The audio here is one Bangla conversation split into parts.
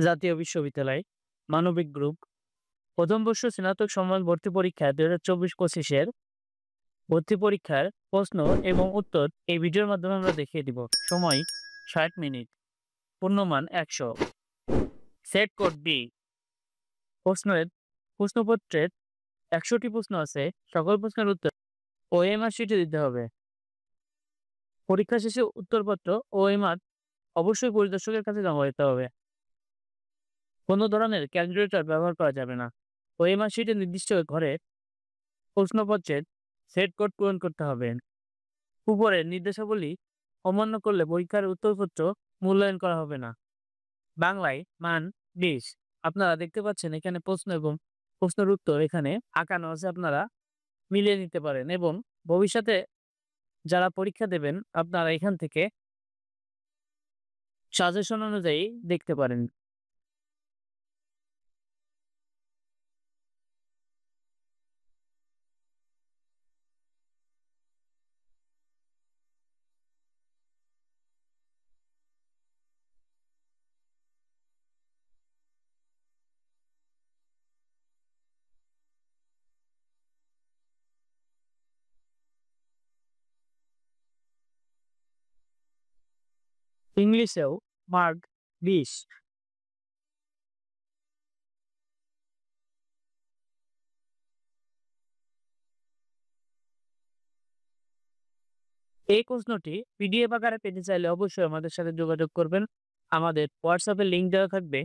জাতীয় বিশ্ববিদ্যালয় মানবিক গ্রুপ প্রথম বর্ষ স্নাতক সম্মান ভর্তি পরীক্ষা 2024-25 এর ভর্তি পরীক্ষার প্রশ্ন এবং উত্তর এই ভিডিওর মাধ্যমে আমরা দেখিয়ে দিব। সময় 60 মিনিট, পূর্ণমান 100। Set code B. প্রশ্নপত্রের 100টি প্রশ্ন আছে। সকল প্রশ্নের উত্তর ওএমআর শিটে দিতে হবে। পরীক্ষা শেষে উত্তরপত্র ওএমআর অবশ্যই পরিদর্শকের কাছে জমা দিতে হবে। কোনো ধরনের ক্যালকুলেটর ব্যবহার করা যাবে না। ওএমআর শিটে নির্দিষ্ট ঘরে প্রশ্নপত্রের সেট কোড পূরণ করতে হবে। উপরের নির্দেশাবলী অমান্য করলে পরীক্ষার উত্তরপত্র মূল্যায়ন করা হবে না। বাংলায় মান 20। আপনারা দেখতে পাচ্ছেন এখানে প্রশ্ন এবং প্রশ্নের উত্তর এখানে আঁকানো আছে, আপনারা মিলিয়ে নিতে পারেন এবং ভবিষ্যতে যারা পরীক্ষা দেবেন আপনারা এখান থেকে সাজেশন অনুযায়ী দেখতে পারেন। ইংলিশেও মার্ক 20। এই প্রশ্নটি পিডিএফ আকারে পেতে চাইলে অবশ্যই আমাদের সাথে যোগাযোগ করবেন। আমাদের হোয়াটসঅ্যাপে লিঙ্ক দেওয়া থাকবে,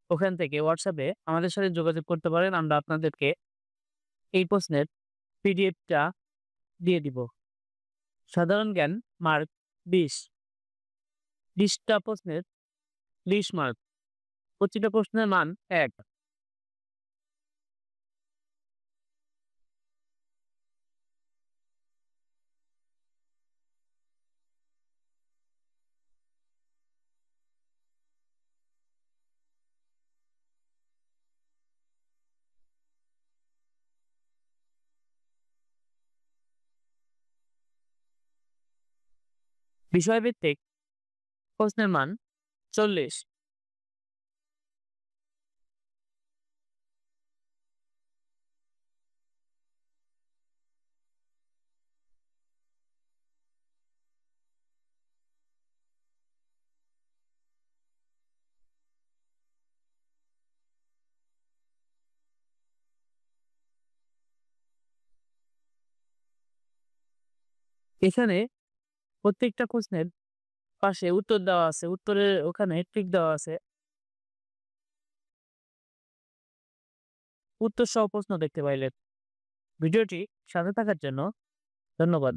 ওখান থেকে হোয়াটসঅ্যাপে আমাদের সাথে যোগাযোগ করতে পারেন। আমরা আপনাদেরকে এই প্রশ্নের পিডিএফটা দিয়ে দিব। সাধারণ জ্ঞান মার্ক 20। 20টা প্রশ্নের 20 মার্ক। প্রতিটা প্রশ্নের মান 1। বিষয়ভিত্তিক প্রশ্নের মান 40। এখানে প্রত্যেকটা প্রশ্নের পাশে উত্তর দেওয়া আছে, উত্তরের ওখানে টিক দেওয়া আছে। উত্তর সহ প্রশ্ন দেখতে পাইলেন। ভিডিওটি সাথে থাকার জন্য ধন্যবাদ।